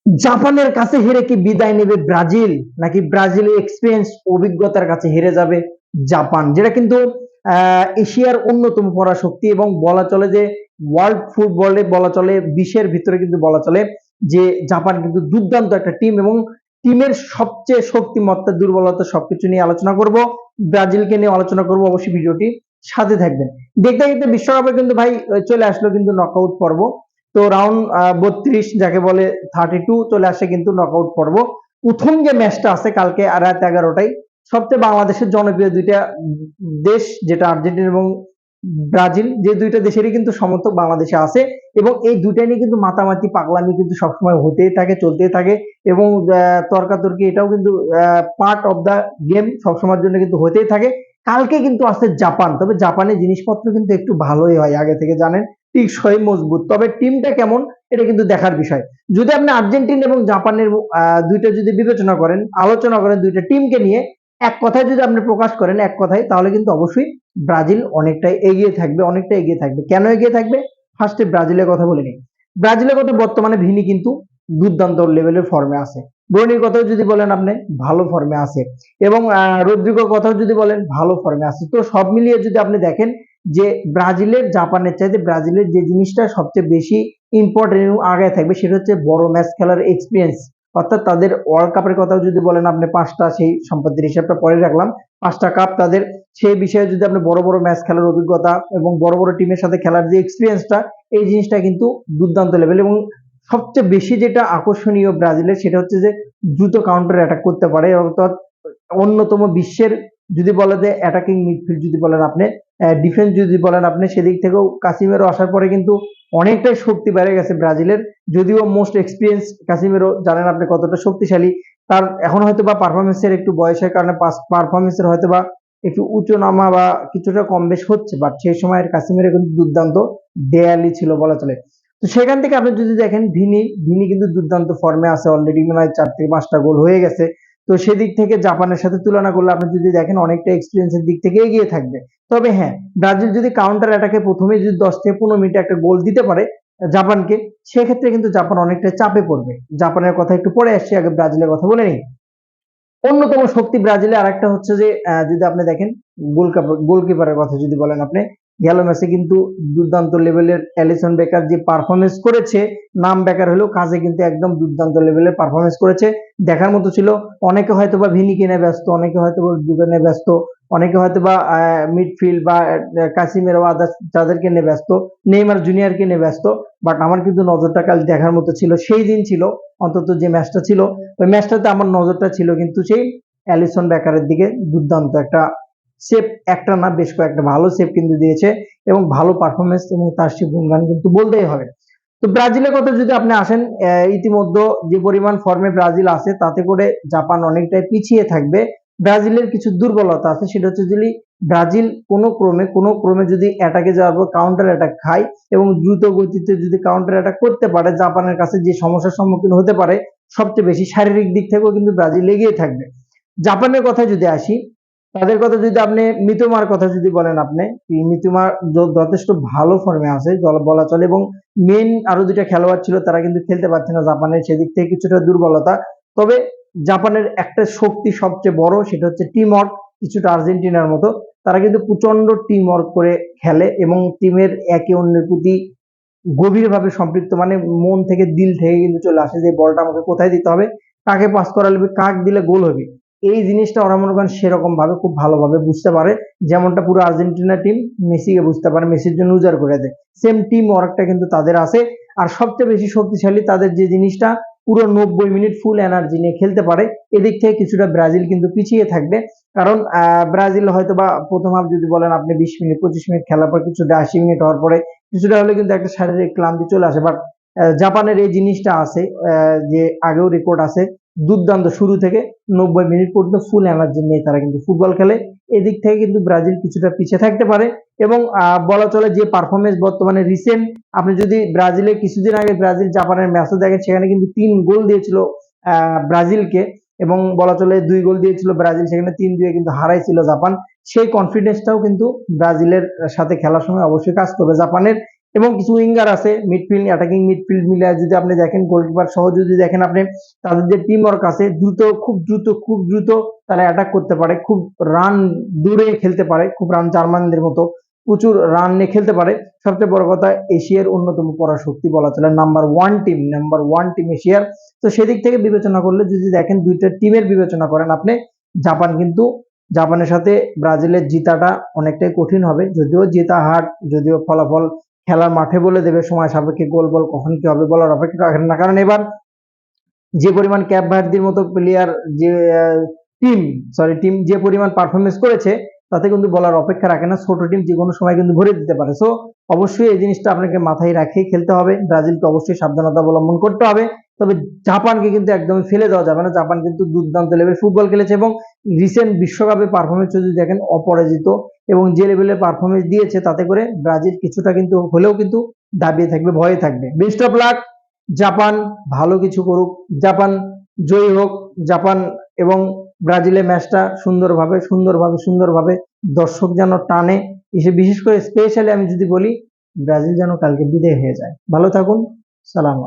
জাপানের কাছে হেরে কি বিদায় নেবে ব্রাজিল, নাকি ব্রাজিলের এক্সপিরিয়েন্স অভিজ্ঞতার কাছে হেরে যাবে জাপান, যেটা কিন্তু এশিয়ার অন্যতম পরাশক্তি এবং বলা চলে যে ওয়ার্ল্ড ফুটবলে বলা চলে বিশ্বের ভিতরে কিন্তু বলা চলে যে জাপান কিন্তু দুর্দান্ত একটা টিম এবং টিমের সবচেয়ে শক্তিমত্তা দুর্বলতা সবকিছু নিয়ে আলোচনা করব। ব্রাজিলকে নিয়ে আলোচনা করব, অবশ্যই ভিডিওটি সাথে থাকবেন। দেখতে দেখতে বিশ্বকাপে কিন্তু ভাই চলে আসলো কিন্তু নকআউট পর্ব। তো রাউন্ড 32 যাকে বলে 32 চলে আসে কিন্তু নকআউট পর্ব। প্রথম যে ম্যাচটা আছে কালকে রাত 11টায়, সবচেয়ে বাংলাদেশের জনপ্রিয় দুইটা দেশ যেটা আর্জেন্টিনা এবং ব্রাজিল, যে দুইটা দেশেরই কিন্তু সমর্থক বাংলাদেশে আছে এবং এই দুইটা নিয়ে কিন্তু মাতামাতি পাগলামি কিন্তু সবসময় হতেই থাকে, চলতেই থাকে এবং তর্কাতর্কি এটাও কিন্তু পার্ট অফ দা গেম, সবসময়ের জন্য কিন্তু হতেই থাকে। কালকে কিন্তু আছে জাপান, তবে জাপানের জিনিসপত্র কিন্তু একটু ভালোই হয় আগে থেকে জানেন, টিকসই মজবুত, তবে টিমটা কেমন এটা কিন্তু দেখার বিষয়। যদি আপনি আর্জেন্টিনা এবং জাপানের দুইটা যদি বিবেচনা করেন, আলোচনা করেন দুইটা টিমকে নিয়ে, এক কথায় যদি আপনি প্রকাশ করেন এক কথায়, তাহলে কিন্তু অবশ্যই ব্রাজিল অনেকটাই এগিয়ে থাকবে, অনেকটা এগিয়ে থাকবে। কেন এগিয়ে থাকবে? ফার্স্টে ব্রাজিলের কথা বলে নিই। ব্রাজিলের কথা বর্তমানে ভিনি কিন্তু দুর্দান্ত লেভেলের ফর্মে আছে। ব্রুনির কথাও যদি বলেন আপনি, ভালো ফর্মে আছে এবং রদ্রিগোর কথাও যদি বলেন, ভালো ফর্মে আছে। তো সব মিলিয়ে যদি আপনি দেখেন যে ব্রাজিলের জাপানের চাইতে ব্রাজিলের যে জিনিসটা সবচেয়ে বেশি ইম্পর্টেন্ট এবং আগায় থাকবে সেটা হচ্ছে বড় ম্যাচ খেলার এক্সপিরিয়েন্স। অর্থাৎ তাদের ওয়ার্ল্ড কাপের কথাও যদি বলেন আপনি, 5টা, সেই সম্পত্তির হিসাবটা পরে রাখলাম, 5টা কাপ তাদের, সেই বিষয়ে যদি আপনি বড় বড় ম্যাচ খেলার অভিজ্ঞতা এবং বড় বড় টিমের সাথে খেলার যে এক্সপিরিয়েন্সটা, এই জিনিসটা কিন্তু দুর্দান্ত লেভেল। এবং সবচেয়ে বেশি যেটা আকর্ষণীয় ব্রাজিলের সেটা হচ্ছে যে দ্রুত কাউন্টার অ্যাটাক করতে পারে, অর্থাৎ অন্যতম বিশ্বের যদি বলা যায় অ্যাটাকিং মিডফিল্ড যদি বলেন আপনি, ডিফেন্স যদি বলেন আপনি, সেদিক থেকেও কাসিমেরো আসার পরে কিন্তু অনেকটাই শক্তি বেড়ে গেছে ব্রাজিলের। যদিও মোস্ট এক্সপিরিয়েন্স কাসিমেরো, জানেন আপনি কতটা শক্তিশালী, তার এখন হয়তো বা পারফরমেন্সের একটু বয়সের কারণে পারফরমেন্সের হয়তো বা একটু উঁচু নামা বা কিছুটা কম বেশ হচ্ছে, বাট সেই সময়ের কাসিমেরো কিন্তু দুর্দান্ত দেয়ালি ছিল বলা চলে। তো সেখান থেকে আপনি যদি দেখেন ভিনি কিন্তু দুর্দান্ত ফর্মে আছে, অলরেডি মনে হয় 4 থেকে 5টা গোল হয়ে গেছে। তো সেদিক থেকে জাপানের সাথে তুলনা করলে আপনি যদি দেখেন অনেকটা এক্সপিরিয়েন্সের দিক থেকে এগিয়ে থাকবে। তবে হ্যাঁ, ব্রাজিল যদি কাউন্টার অ্যাটাকে প্রথমে যদি 10 থেকে 15 মিনিটে একটা গোল দিতে পারে জাপানকে, সেক্ষেত্রে কিন্তু জাপান অনেকটা চাপে পড়বে। জাপানের কথা একটু পরে আসছি, আগে ব্রাজিলের কথা বলে নিই। অন্যতম শক্তি ব্রাজিলের আরেকটা হচ্ছে যে যদি আপনি দেখেন গোলকিপারের কথা যদি বলেন আপনি, গেল ম্যাচে কিন্তু দুর্দান্ত লেভেলের অ্যালিসন বেকার যে পারফরমেন্স করেছে, নাম বেকার হলেও কাজে কিন্তু একদম দুর্দান্ত লেভেলের পারফরমেন্স করেছে, দেখার মতো ছিল। অনেকে হয়তো বা ভিনি কিনে ব্যস্ত, অনেকে হয়তো বা দুজনে ব্যস্ত, অনেকে হয়তো বা মিডফিল্ড বা কাসিমেরো আদার্স যাদেরকে নিয়ে ব্যস্ত, নেইমার জুনিয়রকে নিয়ে ব্যস্ত, বাট আমার কিন্তু নজরটা কাল দেখার মতো ছিল, সেই দিন ছিল অন্তত যে ম্যাচটা ছিল, ওই ম্যাচটাতে আমার নজরটা ছিল কিন্তু সেই অ্যালিসন বেকারের দিকে। দুর্দান্ত একটা সেভ, একটা না বেশ কয়েকটা ভালো সেভ কিন্তু দিয়েছে এবং ভালো পারফরমেন্স, এবং তার সে গুণগান কিন্তু বলতেই হবে। তো ব্রাজিলের কথা যদি আপনি আসেন, ইতিমধ্যে যে পরিমাণ ফর্মে ব্রাজিল আছে তাতে করে জাপান অনেকটাই পিছিয়ে থাকবে। ব্রাজিলের কিছু দুর্বলতা আছে, সেটা হচ্ছে যদি ব্রাজিল কোনো ক্রমে যদি অ্যাটাকে যাওয়ার পর কাউন্টার অ্যাটাক খায় এবং দ্রুত গতিতে যদি কাউন্টার অ্যাটাক করতে পারে, জাপানের কাছে যে সমস্যার সম্মুখীন হতে পারে সবচেয়ে বেশি, শারীরিক দিক থেকেও কিন্তু ব্রাজিল এগিয়ে থাকবে। জাপানের কথা যদি আসি, তাদের কথা যদি আপনি মিতোমার কথা যদি বলেন আপনি, মিতোমার যথেষ্ট ভালো ফর্মে আছে বলা চলে এবং মেন আরো দুইটা খেলোয়াড় ছিল তারা কিন্তু খেলতে পারছে না জাপানের, সেদিক থেকে কিছুটা দুর্বলতা। তবে জাপানের একটা শক্তি সবচেয়ে বড়, সেটা হচ্ছে টিম ওয়ার্ক, কিছুটা আর্জেন্টিনার মতো। তারা কিন্তু প্রচন্ড টিম ওয়ার্ক করে খেলে এবং টিমের একে অন্যের প্রতি গভীরভাবে সম্পৃক্ত, মানে মন থেকে দিল থেকে কিন্তু চলে আসে যে বলটা আমাকে কোথায় দিতে হবে, কাকে পাস করা লাগবে, কাক দিলে গোল হবে। এই জিনিসটা ওরা মনে করেন সেরকম ভাবে খুব ভালোভাবে বুঝতে পারে, যেমনটা পুরো আর্জেন্টিনা টিম মেসিকে বুঝতে পারে, মেসির জন্য উজাড় করে দেয়, সেম টিম ওয়ার্কটা কিন্তু তাদের আছে। আর সবচেয়ে বেশি শক্তিশালী তাদের যে জিনিসটা, পুরো 90 মিনিট ফুল এনার্জি নিয়ে খেলতে পারে। এদিক থেকে কিছুটা ব্রাজিল কিন্তু পিছিয়ে থাকবে, কারণ ব্রাজিল হয়তো বা প্রথম হাফ যদি বলেন আপনি 20 মিনিট 25 মিনিট খেলার পর কিছুটা 80 মিনিট হওয়ার পরে কিছুটা হলে কিন্তু একটা শারীরিক ক্লান্তি চলে আসে, বাট জাপানের এই জিনিসটা আছে, যে আগেও রেকর্ড আছে, দুর্দান্ত শুরু থেকে 90 মিনিট পর্যন্ত ফুল এনার্জি নিয়ে তারা কিন্তু ফুটবল খেলে। এদিক থেকে কিন্তু ব্রাজিল কিছুটা পিছিয়ে থাকতে পারে এবং বলা চলে যে পারফরমেন্স বর্তমানে রিসেন্ট, আপনি যদি ব্রাজিলের কিছুদিন আগে ব্রাজিল জাপানের ম্যাচও দেখেন, সেখানে কিন্তু 3 গোল দিয়েছিল ব্রাজিলকে, এবং বলা চলে 2 গোল দিয়েছিল ব্রাজিল, সেখানে 3-2 কিন্তু হারাইছিল জাপান। সেই কনফিডেন্সটাও কিন্তু ব্রাজিলের সাথে খেলার সময় অবশ্যই কাজ করবে জাপানের। এবং কিছু উইঙ্গার আছে মিডফিল্ড, অ্যাটাকিং মিডফিল্ড মিলে যদি আপনি দেখেন, গোলকিপার সহ যদি দেখেন আপনি, তাদের যে টিম ওয়ার্ক আছে, খুব দ্রুত তারা অ্যাটাক করতে পারে, খুব রান দূরে খেলতে পারে, খুব রান জার্মানদের মতো প্রচুর রান নিয়ে খেলতে পারে। সবচেয়ে বড় কথা, এশিয়ার অন্যতম পরাশক্তি বলা চলে, নাম্বার ওয়ান টিম এশিয়ার। তো সেদিক থেকে বিবেচনা করলে যদি দেখেন, দুইটা টিমের বিবেচনা করেন আপনি, জাপানের সাথে ব্রাজিলের জিতাটা অনেকটাই কঠিন হবে। যদিও জেতা হার, যদিও ফলাফল খেলার মাঠে বলে দেবে, সময় সাপেক্ষে গোল বল কখন কি হবে বলার অপেক্ষা রাখেন না। কারণ এবার যে পরিমাণ ক্যাপ ভার্দির মতো প্লেয়ার, যে টিম টিম যে পরিমাণ পারফরমেন্স করেছে, তাতে কিন্তু বলার অপেক্ষা রাখে না, ছোট টিম যে কোনো সময় কিন্তু ভরে দিতে পারে। সো অবশ্যই এই জিনিসটা আপনাকে মাথায় রেখেই খেলতে হবে, ব্রাজিলকে অবশ্যই সাবধানতা অবলম্বন করতে হবে। তবে জাপানকে কিন্তু একদমই ফেলে দেওয়া যাবে না। জাপান কিন্তু দুর্দান্ত লেভেল ফুটবল খেলেছে এবং রিসেন্ট বিশ্বকাপে পারফরমেন্স যদি দেখেন, অপরাজিত, এবং যে লেভেলের পারফরমেন্স দিয়েছে, তাতে করে ব্রাজিল কিছুটা কিন্তু হলেও কিন্তু দাবিয়ে থাকবে, ভয়ে থাকবে। বেস্ট অফ লাক, জাপান ভালো কিছু করুক, জাপান জয়ী হোক, জাপান এবং ব্রাজিলের ম্যাচটা সুন্দরভাবে দর্শক যেন টানে, বিশেষ করে স্পেশালি আমি যদি বলি, ব্রাজিল যেন কালকে বিদায় হয়ে যায়। ভালো থাকুন, সালাম।